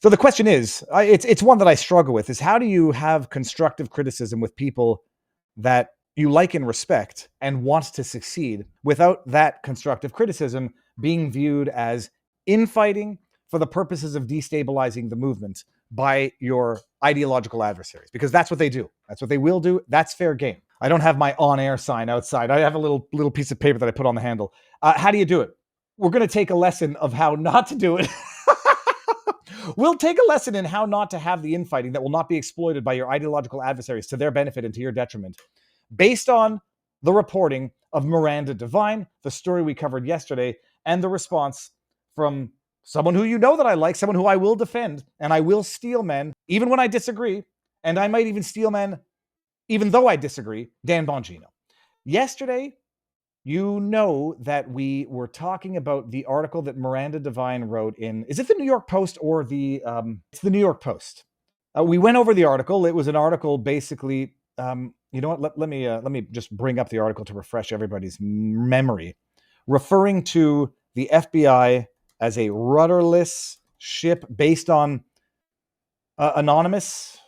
So the question is, it's one that I struggle with, is how do you have constructive criticism with people that you like and respect and want to succeed without that constructive criticism being viewed as infighting for the purposes of destabilizing the movement by your ideological adversaries? Because that's what they do. That's what they will do. That's fair game. I don't have my on-air sign outside. I have a little piece of paper that I put on the handle. How do you do it? We're going to take a lesson of how not to do it. We'll take a lesson in how not to have the infighting that will not be exploited by your ideological adversaries to their benefit and to your detriment, based on the reporting of Miranda Devine, the story we covered yesterday, and the response from someone who you know that I like, someone who I will defend, and I will steel men, even when I disagree, and I might even steel men even though I disagree, Dan Bongino. Yesterday, you know that we were talking about the article that Miranda Devine wrote in, is it the New York Post or it's the New York Post. We went over the article. It was an article basically, you know what, let me just bring up the article to refresh everybody's memory, referring to the FBI as a rudderless ship based on anonymous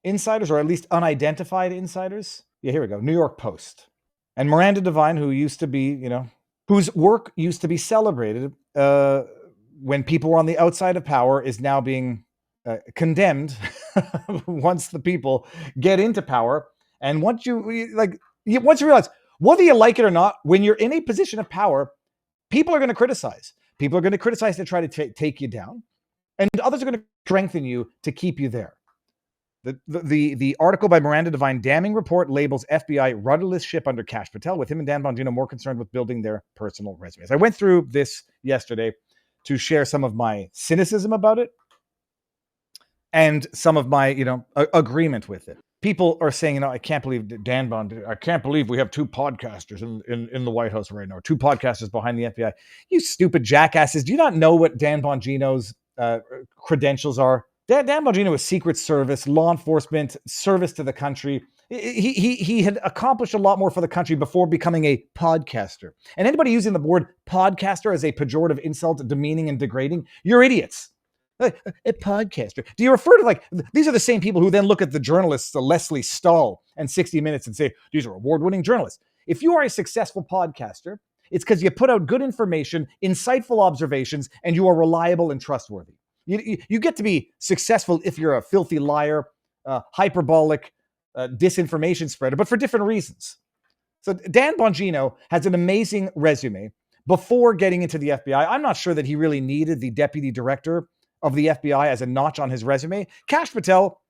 insiders, or at least unidentified insiders. Yeah, here we go. New York Post. And Miranda Devine, who used to be, whose work used to be celebrated when people were on the outside of power, is now being condemned once the people get into power. And once you realize, whether you like it or not, when you're in a position of power, people are going to criticize. People are going to criticize to try to take you down, and others are going to strengthen you to keep you there. The article by Miranda Devine, damning report labels FBI rudderless ship under Kash Patel, with him and Dan Bongino more concerned with building their personal resumes. I went through this yesterday to share some of my cynicism about it and some of my, agreement with it. People are saying, I can't believe Dan Bongino, I can't believe we have two podcasters in the White House right now, two podcasters behind the FBI. You stupid jackasses. Do you not know what Dan Bongino's credentials are? Dan Bongino was Secret Service, law enforcement, service to the country. He had accomplished a lot more for the country before becoming a podcaster. And anybody using the word podcaster as a pejorative insult, demeaning and degrading, you're idiots. A podcaster. Do you refer to, these are the same people who then look at the journalists, Leslie Stahl and 60 Minutes, and say, these are award-winning journalists. If you are a successful podcaster, it's because you put out good information, insightful observations, and you are reliable and trustworthy. You get to be successful if you're a filthy liar, hyperbolic, disinformation spreader, but for different reasons. So Dan Bongino has an amazing resume before getting into the FBI. I'm not sure that he really needed the deputy director of the FBI as a notch on his resume. Kash Patel,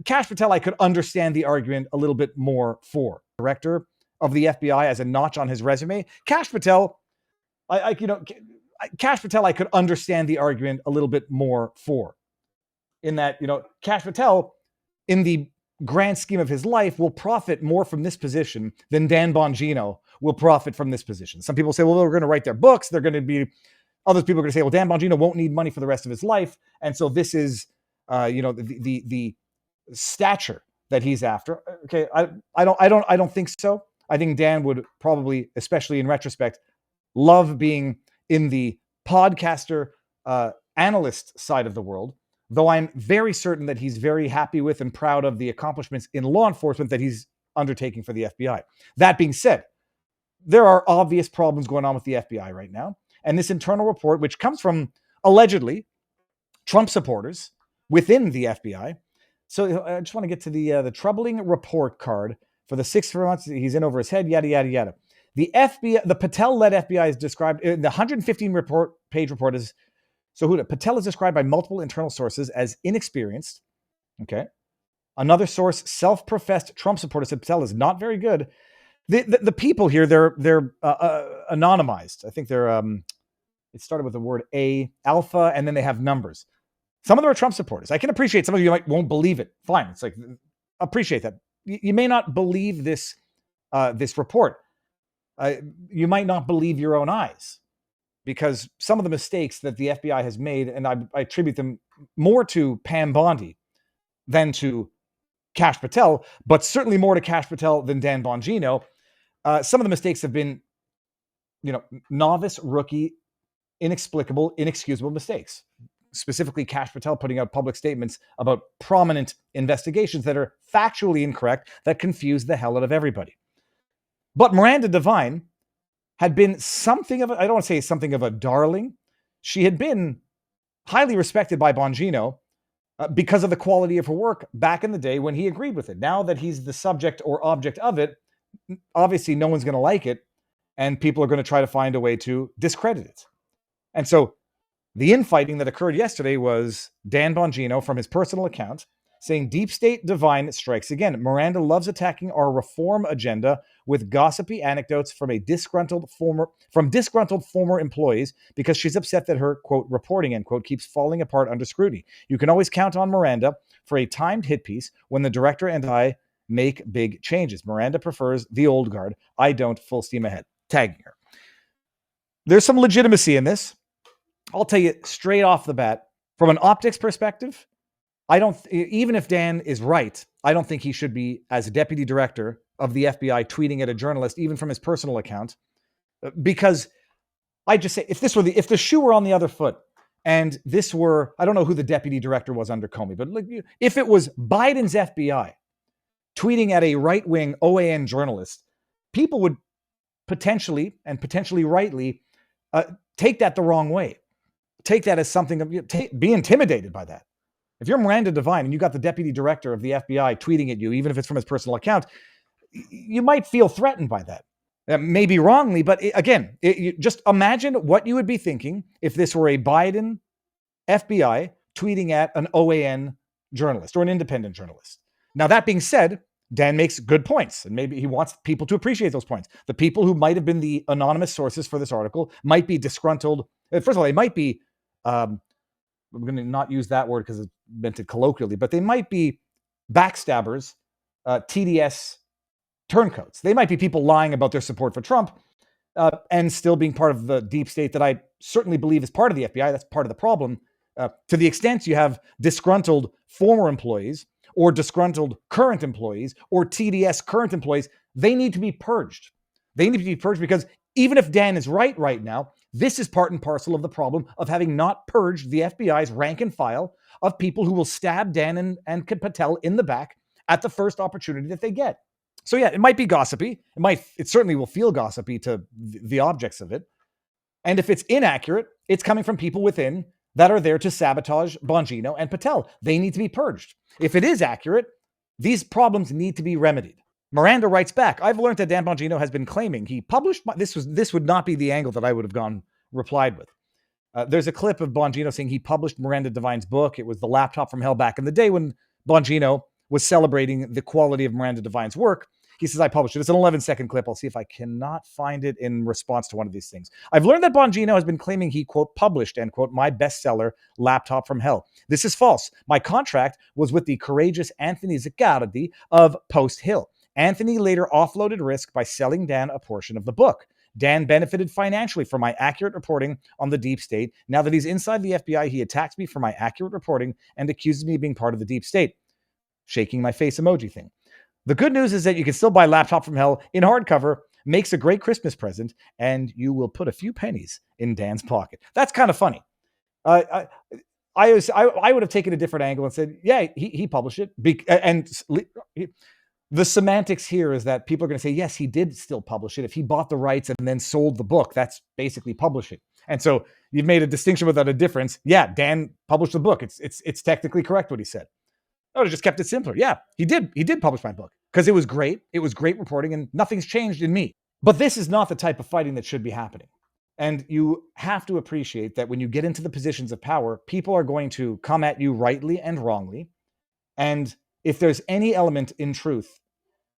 Kash Patel, I could understand the argument a little bit more for. Director of the FBI as a notch on his resume. Kash Patel, Kash Patel, I could understand the argument a little bit more for, in that, Kash Patel, in the grand scheme of his life, will profit more from this position than Dan Bongino will profit from this position. Some people say, well, they're going to write their books. They're going to be, other people are going to say, well, Dan Bongino won't need money for the rest of his life. And so this is, the stature that he's after. Okay. I don't think so. I think Dan would probably, especially in retrospect, love being in the podcaster analyst side of the world, though I'm very certain that he's very happy with and proud of the accomplishments in law enforcement that he's undertaking for the FBI. That being said, there are obvious problems going on with the FBI right now. And this internal report, which comes from allegedly Trump supporters within the FBI. So I just want to get to the troubling report card for the 6 months he's in over his head, yada, yada, yada. The FBI, the Patel-led FBI is described, the 115-page report is, Patel is described by multiple internal sources as inexperienced. Okay. Another source, self-professed Trump supporter, said Patel is not very good. The people here, they're anonymized. I think they're, it started with the word A, alpha, and then they have numbers. Some of them are Trump supporters. I can appreciate some of you won't believe it. Fine. It's like, appreciate that. You may not believe this report. You might not believe your own eyes, because some of the mistakes that the FBI has made, and I attribute them more to Pam Bondi than to Kash Patel, but certainly more to Kash Patel than Dan Bongino. Some of the mistakes have been, novice, rookie, inexplicable, inexcusable mistakes. specifically Kash Patel putting out public statements about prominent investigations that are factually incorrect, that confuse the hell out of everybody. But Miranda Devine had been something of I don't want to say something of a darling. She had been highly respected by Bongino because of the quality of her work back in the day when he agreed with it. Now that he's the subject or object of it, obviously no one's going to like it, and people are going to try to find a way to discredit it. And so the infighting that occurred yesterday was Dan Bongino from his personal account saying Deep State Divine strikes again. Miranda loves attacking our reform agenda with gossipy anecdotes from disgruntled former employees because she's upset that her, quote, reporting, end quote, keeps falling apart under scrutiny. You can always count on Miranda for a timed hit piece when the director and I make big changes. Miranda prefers the old guard. I don't. Full steam ahead. Tagging her. There's some legitimacy in this. I'll tell you straight off the bat, from an optics perspective, even if Dan is right, I don't think he should be, as a deputy director of the FBI, tweeting at a journalist, even from his personal account, because I just say, if the shoe were on the other foot, and this were, I don't know who the deputy director was under Comey, but if it was Biden's FBI tweeting at a right-wing OAN journalist, people would potentially rightly take that the wrong way. Take that as something of, be intimidated by that. If you're Miranda Devine and you got the deputy director of the FBI tweeting at you, even if it's from his personal account, you might feel threatened by that. Maybe wrongly, but again, just imagine what you would be thinking if this were a Biden FBI tweeting at an OAN journalist or an independent journalist. Now, that being said, Dan makes good points, and maybe he wants people to appreciate those points. The people who might have been the anonymous sources for this article might be disgruntled. First of all, they might be, I'm going to not use that word because it's meant it colloquially, but they might be backstabbers, TDS turncoats. They might be people lying about their support for Trump and still being part of the deep state that I certainly believe is part of the FBI. That's part of the problem. To the extent you have disgruntled former employees or disgruntled current employees or TDS current employees, they need to be purged. They need to be purged because even if Dan is right now, this is part and parcel of the problem of having not purged the FBI's rank and file of people who will stab Dan and Patel in the back at the first opportunity that they get. So yeah, it might be gossipy. It certainly will feel gossipy to the objects of it. And if it's inaccurate, it's coming from people within that are there to sabotage Bongino and Patel. They need to be purged. If it is accurate, these problems need to be remedied. Miranda writes back, I've learned that Dan Bongino has been claiming he published, this would not be the angle that I would have replied with. There's a clip of Bongino saying he published Miranda Devine's book. It was The Laptop from Hell back in the day when Bongino was celebrating the quality of Miranda Devine's work. He says, I published it. It's an 11-second clip. I'll see if I cannot find it in response to one of these things. I've learned that Bongino has been claiming he, quote, published, end quote, my bestseller, Laptop from Hell. This is false. My contract was with the courageous Anthony Zaccardi of Post Hill. Anthony later offloaded risk by selling Dan a portion of the book. Dan benefited financially from my accurate reporting on the deep state. Now that he's inside the FBI, he attacks me for my accurate reporting and accuses me of being part of the deep state. Shaking my face emoji thing. The good news is that you can still buy Laptop from Hell in hardcover, makes a great Christmas present, and you will put a few pennies in Dan's pocket. That's kind of funny. I would have taken a different angle and said, yeah, he published it. And the semantics here is that people are going to say, yes, he did still publish it. If he bought the rights and then sold the book, that's basically publishing. And so you've made a distinction without a difference. Yeah, Dan published the book. It's technically correct what he said. I would have just kept it simpler. Yeah, he did publish my book because it was great. It was great reporting and nothing's changed in me. But this is not the type of fighting that should be happening. And you have to appreciate that when you get into the positions of power, people are going to come at you rightly and wrongly. And if there's any element in truth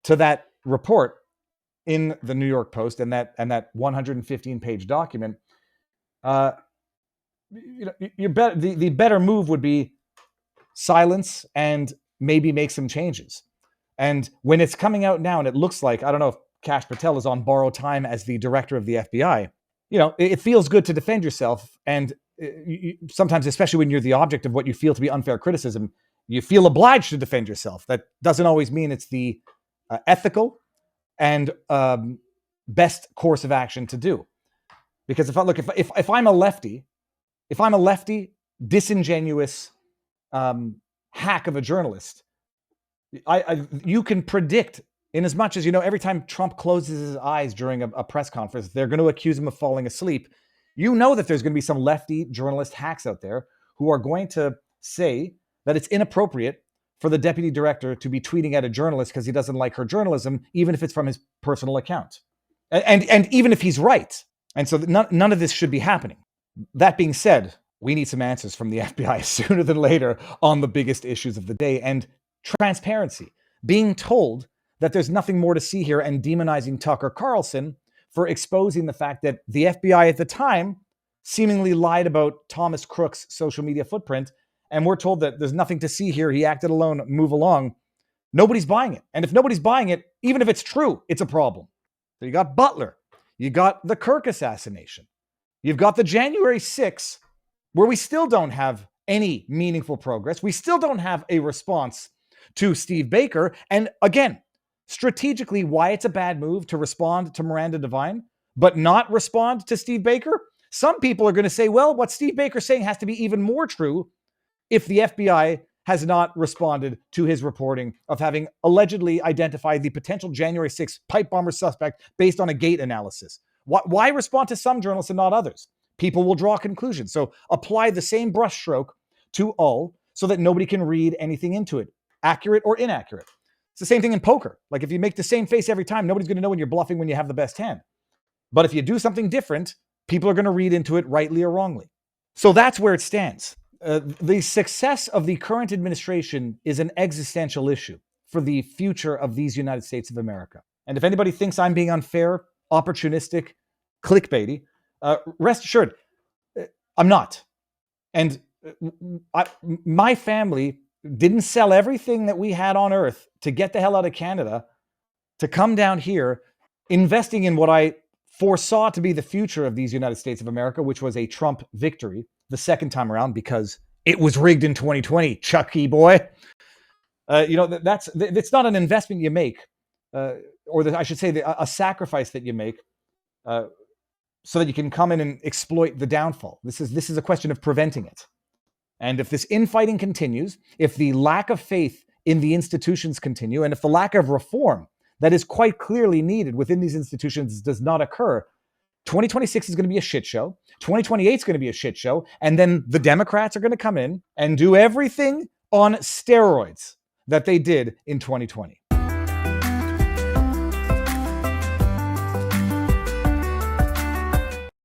to that report in the New York Post and that 115-page document, the better move would be silence and maybe make some changes. And when it's coming out now and it looks like, I don't know if Kash Patel is on borrowed time as the director of the FBI, it feels good to defend yourself. And sometimes, especially when you're the object of what you feel to be unfair criticism, you feel obliged to defend yourself. That doesn't always mean it's the ethical and best course of action to do. Because if I'm a lefty, disingenuous hack of a journalist. You can predict, in as much as, every time Trump closes his eyes during a press conference, they're going to accuse him of falling asleep. You know that there's going to be some lefty journalist hacks out there who are going to say that it's inappropriate for the deputy director to be tweeting at a journalist because he doesn't like her journalism, even if it's from his personal account. And even if he's right. And so none of this should be happening. That being said, we need some answers from the FBI sooner than later on the biggest issues of the day. And transparency. Being told that there's nothing more to see here and demonizing Tucker Carlson for exposing the fact that the FBI at the time seemingly lied about Thomas Crook's social media footprint. And we're told that there's nothing to see here. He acted alone, move along. Nobody's buying it. And if nobody's buying it, even if it's true, it's a problem. So you got Butler. You got the Kirk assassination. You've got the January 6th, where we still don't have any meaningful progress. We still don't have a response to Steve Baker. And again, strategically, why it's a bad move to respond to Miranda Devine, but not respond to Steve Baker. Some people are going to say, well, what Steve Baker's saying has to be even more true if the FBI has not responded to his reporting of having allegedly identified the potential January 6th pipe bomber suspect based on a gate analysis. Why respond to some journalists and not others? People will draw conclusions. So apply the same brushstroke to all so that nobody can read anything into it, accurate or inaccurate. It's the same thing in poker. Like if you make the same face every time, nobody's going to know when you're bluffing when you have the best hand. But if you do something different, people are going to read into it rightly or wrongly. So that's where it stands. The success of the current administration is an existential issue for the future of these United States of America. And if anybody thinks I'm being unfair, opportunistic, clickbaity, rest assured, I'm not. And my family didn't sell everything that we had on earth to get the hell out of Canada, to come down here, investing in what I foresaw to be the future of these United States of America, which was a Trump victory the second time around because it was rigged in 2020, Chucky boy. It's not an investment you make, I should say a sacrifice that you make so that you can come in and exploit the downfall. This is a question of preventing it. And if this infighting continues, if the lack of faith in the institutions continue, and if the lack of reform that is quite clearly needed within these institutions does not occur, 2026 is going to be a shit show. 2028 is going to be a shit show. And then the Democrats are going to come in and do everything on steroids that they did in 2020.